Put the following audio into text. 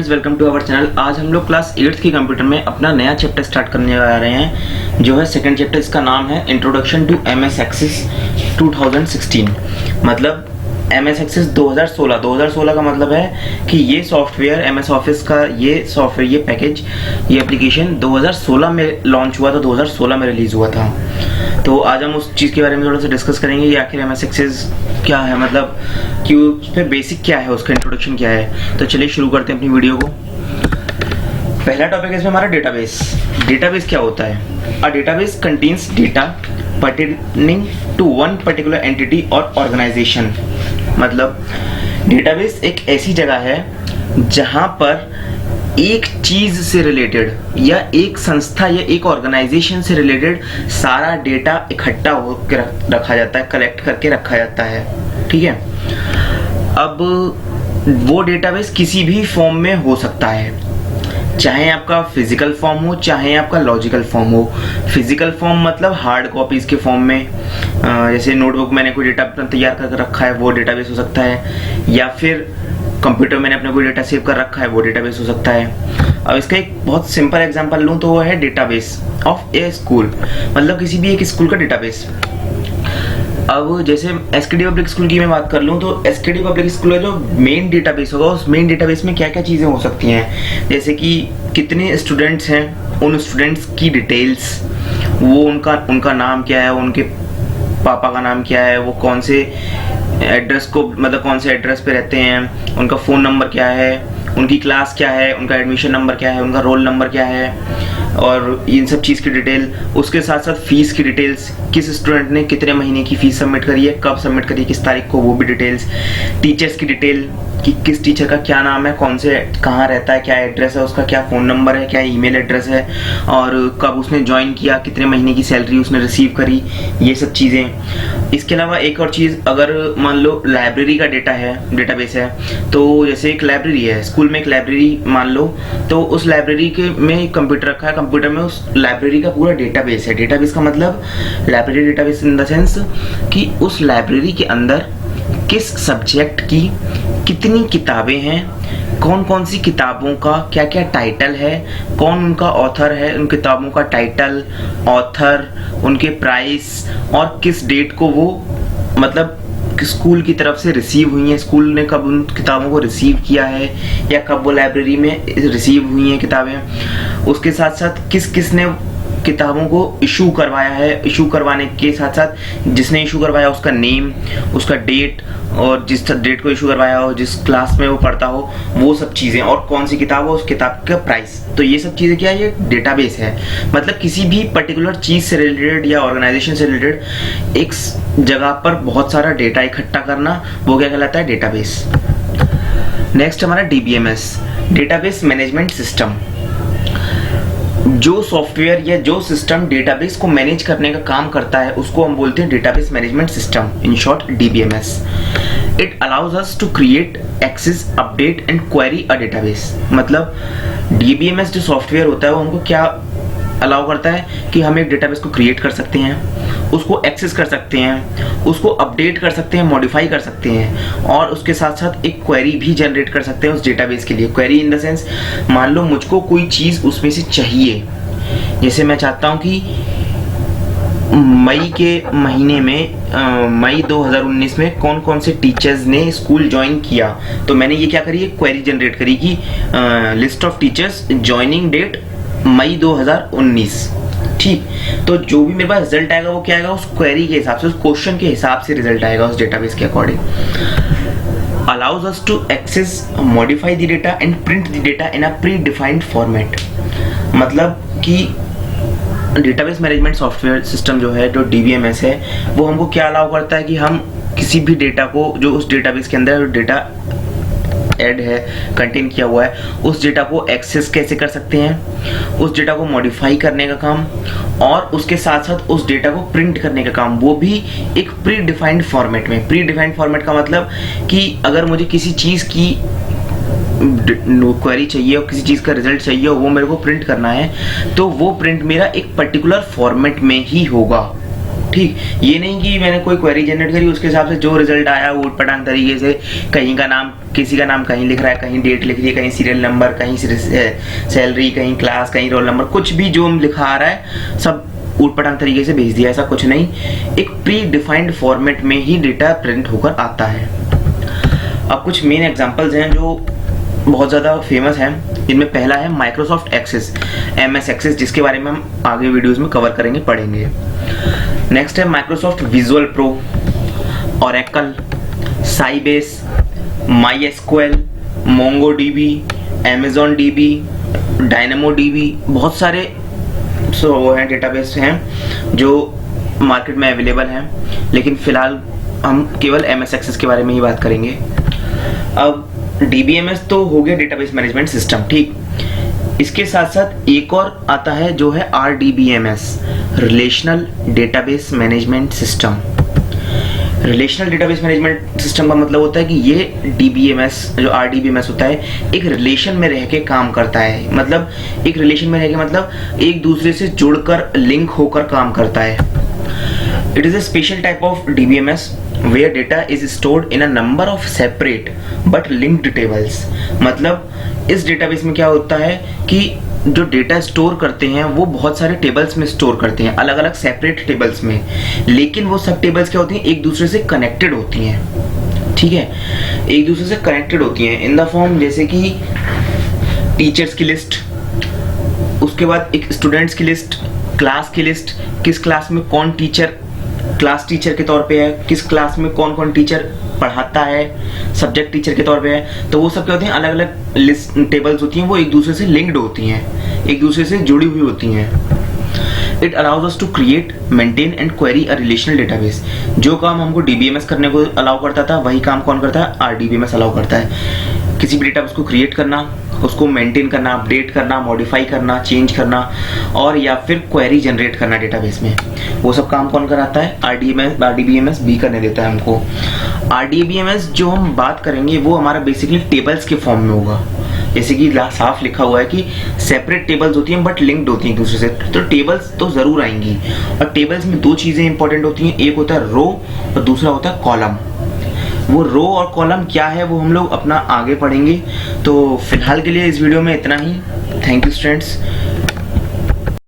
Friends, welcome to our channel. आज हम लोग क्लास 8th की कंप्यूटर में अपना नया चैप्टर स्टार्ट करने जा रहे हैं, जो है सेकंड चैप्टर। इसका नाम है इंट्रोडक्शन टू एमएस एक्सेस 2016। मतलब एमएस एक्सेस 2016 का मतलब है कि ये सॉफ्टवेयर एमएस ऑफिस का ये सॉफ्टवेयर, ये पैकेज, ये एप्लीकेशन 2016 में लॉन्च हुआ था, 2016 में रिलीज हुआ था। तो आज हम उस चीज़ के बारे में थोड़ा सा डिस्कस करेंगे, ये आखिर एमएस एक्सेस क्या है, मतलब कि उस पर बेसिक क्या है, उसका इंट्रोडक्शन क्या है। तो चलिए शुरू करते हैं अपनी वीडियो को। पहला टॉपिक है इसमें हमारा डेटाबेस। डेटाबेस क्या होता है? A database contains data pertaining to one particular entity और ऑर्गेनाइजेशन। मतलब डेटाबेस एक ऐसी जगह है जहां पर एक चीज से रिलेटेड या एक संस्था या एक ऑर्गेनाइजेशन से रिलेटेड सारा डेटा इकट्ठा होकर रखा जाता है, कलेक्ट करके रखा जाता है। ठीक है। अब वो डेटाबेस किसी भी फॉर्म में हो सकता है, चाहे आपका फिजिकल फॉर्म हो, चाहे आपका लॉजिकल फॉर्म हो। फिजिकल फॉर्म मतलब हार्ड कॉपीज के फॉर्म में, जैसे नोटबुक मैंने कोई डेटा अपना तैयार कर रखा है, वो डेटाबेस हो सकता है। या फिर कंप्यूटर मैंने अपना कोई डेटा सेव कर रखा है, वो डेटाबेस हो सकता है। अब इसका एक बहुत सिंपल एग्जांपल लूँ तो वो है डेटाबेस ऑफ ए स्कूल, मतलब किसी भी एक स्कूल का डेटाबेस। अब जैसे एसकेडी पब्लिक स्कूल की मैं बात कर लूँ तो एसकेडी पब्लिक स्कूल का जो मेन डेटाबेस होगा, उस मेन डेटाबेस में क्या क्या चीज़ें हो सकती हैं, जैसे कि कितने स्टूडेंट्स हैं, उन स्टूडेंट्स की डिटेल्स, वो उनका नाम क्या है, उनके पापा का नाम क्या है, वो कौन से एड्रेस को, मतलब कौन से एड्रेस पे रहते हैं, उनका फ़ोन नंबर क्या है, उनकी क्लास क्या है, उनका एडमिशन नंबर क्या है, उनका रोल नंबर क्या है, और इन सब चीज़ की डिटेल। उसके साथ साथ फीस की डिटेल्स, किस स्टूडेंट ने कितने महीने की फीस सबमिट करी है, कब सबमिट करी है, किस तारीख को, वो भी डिटेल्स। टीचर्स की डिटेल कि किस टीचर का क्या नाम है, कौन से कहाँ रहता है, क्या एड्रेस है उसका, क्या फ़ोन नंबर है, क्या ईमेल एड्रेस है, और कब उसने ज्वाइन किया, कितने महीने की सैलरी उसने रिसीव करी, ये सब चीज़ें। इसके अलावा एक और चीज़, अगर मान लो लाइब्रेरी का डेटाबेस है, तो जैसे एक लाइब्रेरी है, स्कूल में एक लाइब्रेरी मान लो, तो उस लाइब्रेरी के में कंप्यूटर रखा है, कंप्यूटर में उस लाइब्रेरी का पूरा डेटाबेस है। डेटाबेस का मतलब library database in the sense कि उस लाइब्रेरी के अंदर किस सब्जेक्ट की कितनी किताबें हैं, कौन कौन सी किताबों का क्या क्या टाइटल है, कौन उनका ऑथर है, उन किताबों का टाइटल, ऑथर, उनके प्राइस, और किस डेट को वो मतलब स्कूल की तरफ से रिसीव हुई हैं, स्कूल ने कब उन किताबों को रिसीव किया है, या कब वो लाइब्रेरी में रिसीव हुई हैं किताबें। उसके साथ साथ किस किस ने किताबों को इशू करवाया है, इशू करवाने के साथ साथ जिसने इशू करवाया उसका नेम, उसका डेट, और जिस डेट को इशू करवाया हो, जिस क्लास में वो पढ़ता हो, वो सब चीज़ें, और कौन सी किताब हो, उस किताब का प्राइस। तो ये सब चीज़ें क्या है, ये डेटाबेस है। मतलब किसी भी पर्टिकुलर चीज़ से रिलेटेड या ऑर्गेनाइजेशन से रिलेटेड एक जगह पर बहुत सारा डेटा इकट्ठा करना, वो क्या कहलाता है, डेटाबेस। नेक्स्ट हमारा डीबीएमएस, डेटाबेस मैनेजमेंट सिस्टम। जो सॉफ्टवेयर या जो सिस्टम डेटाबेस को मैनेज करने का काम करता है, उसको हम बोलते हैं database management system, in short DBMS. It allows us to create, access, update and query a database. मतलब डीबीएमएस जो सॉफ्टवेयर होता है वो हमको क्या अलाउ करता है कि हम एक डेटाबेस को क्रिएट कर सकते हैं, उसको एक्सेस कर सकते हैं, उसको अपडेट कर सकते हैं, मॉडिफाई कर सकते हैं, और उसके साथ साथ एक क्वेरी भी जनरेट कर सकते हैं उस डेटाबेस के लिए। क्वेरी इन द सेंस, मान लो मुझको कोई चीज़ उसमें से चाहिए, जैसे मैं चाहता हूँ कि मई के महीने में मई 2019 में कौन कौन से टीचर्स ने स्कूल ज्वाइन किया, तो मैंने ये क्या करी, एक क्वेरी जनरेट करी कि list of teachers joining date May 2019। ठीक, तो जो भी मेरे पास रिजल्ट आएगा वो क्या आएगा, उस क्वेरी के हिसाब से, उस क्वेश्चन के हिसाब से रिजल्ट आएगा उस डेटाबेस के according. Allows us to access, modify the data and print the data in a predefined format. मतलब कि डेटाबेस मैनेजमेंट सॉफ्टवेयर सिस्टम जो है, जो डीबीएमएस है, वो हमको क्या अलाउ करता है कि हम किसी भी डेटा को, जो उस डेटाबेस के अंदर डेटा ऐड है, कंटेन किया हुआ है, उस डेटा को एक्सेस कैसे कर सकते हैं, उस डेटा को मॉडिफाई करने का काम, और उसके साथ साथ उस डेटा को प्रिंट करने का काम, वो भी एक प्री डिफाइंड फॉर्मेट में। प्री डिफाइंड फॉर्मेट का मतलब कि अगर मुझे किसी चीज़ की क्वेरी चाहिए और किसी चीज़ का रिजल्ट चाहिए और वो मेरे को प्रिंट करना है, तो वो प्रिंट मेरा एक पर्टिकुलर फॉर्मेट में ही होगा। ठीक, ये नहीं कि मैंने कोई क्वेरी जनरेट करी उसके हिसाब से जो रिजल्ट आया वो उटपटांग तरीके से कहीं का नाम, किसी का नाम कहीं लिख रहा है, कहीं डेट लिख दी है, कहीं सीरियल नंबर, कहीं सैलरी, कहीं क्लास, कहीं रोल नंबर, कुछ भी जो लिखा आ रहा है सब उटपटांग तरीके से भेज दिया। ऐसा कुछ नहीं, एक प्री डिफाइंड फॉर्मेट में ही डेटा प्रिंट होकर आता है। अब कुछ मेन एग्जांपल्स हैं जो बहुत ज़्यादा फेमस हैं। इनमें पहला है माइक्रोसॉफ्ट एक्सेस, MS एक्सेस, जिसके बारे में हम आगे वीडियोस में कवर करेंगे, पढ़ेंगे। नेक्स्ट है Microsoft visual pro, Oracle, Sybase, MySQL, MongoDB, Amazon DB, DynamoDB, बहुत सारे वो हैं डेटाबेस हैं जो मार्केट में अवेलेबल हैं, लेकिन फिलहाल हम केवल MS एक्सेस के बारे में ही बात करेंगे। अब DBMS तो हो गया डेटाबेस मैनेजमेंट सिस्टम, ठीक। इसके साथ साथ एक और आता है जो है RDBMS, relational database management system. Relational database management system का मतलब होता है कि ये DBMS जो RDBMS होता है एक रिलेशन में रह के काम करता है। मतलब एक रिलेशन में रह के मतलब एक दूसरे से जुड़कर, लिंक होकर काम करता है। It is a special type of DBMS where data is stored in a number of separate but linked tables। मतलब इस डेटाबेस में क्या होता है कि जो डेटा स्टोर करते हैं वो बहुत सारे टेबल्स में स्टोर करते हैं, अलग अलग सेपरेट टेबल्स में, लेकिन वो सब टेबल्स क्या होती हैं, एक दूसरे से कनेक्टेड होती हैं। ठीक है, एक दूसरे से कनेक्टेड होती हैं इन द फॉर्म जैसे कि टीचर्स की लिस्ट, उसके बाद एक स्टूडेंट्स की लिस्ट, क्लास की लिस्ट, किस क्लास में कौन टीचर क्लास टीचर के तौर पे है, किस क्लास में कौन कौन टीचर पढ़ाता है, सब्जेक्ट टीचर के तौर पे है। तो वो सब क्या होते हैं, अलग अलग लिस्ट टेबल्स होती हैं, वो एक दूसरे से लिंक्ड होती हैं, एक दूसरे से जुड़ी हुई होती हैं। It allows us to create, maintain and query a relational database. जो काम हमको DBMS करने को अलाउ करता था वही काम कौन करता है, RDBMS अलाउ करता है। किसी भी डेटाबेस को क्रिएट करना, उसको मेंटेन करना, अपडेट करना, मॉडिफाई करना, चेंज करना और या फिर क्वेरी जनरेट करना डेटाबेस में, वो सब काम कौन कराता है, RDBMS भी करने देता है हमको। RDBMS जो हम बात करेंगे वो हमारा बेसिकली टेबल्स के फॉर्म में होगा, जैसे कि साफ लिखा हुआ है कि सेपरेट टेबल्स होती हैं बट लिंक्ड होती हैं एक दूसरे से। तो टेबल्स तो जरूर आएंगी, और टेबल्स में दो चीजें इंपॉर्टेंट होती हैं, एक होता है रो और दूसरा होता है कॉलम। वो रो और कॉलम क्या है वो हम लोग अपना आगे पढ़ेंगे। तो फिलहाल के लिए इस वीडियो में इतना ही। Thank you students.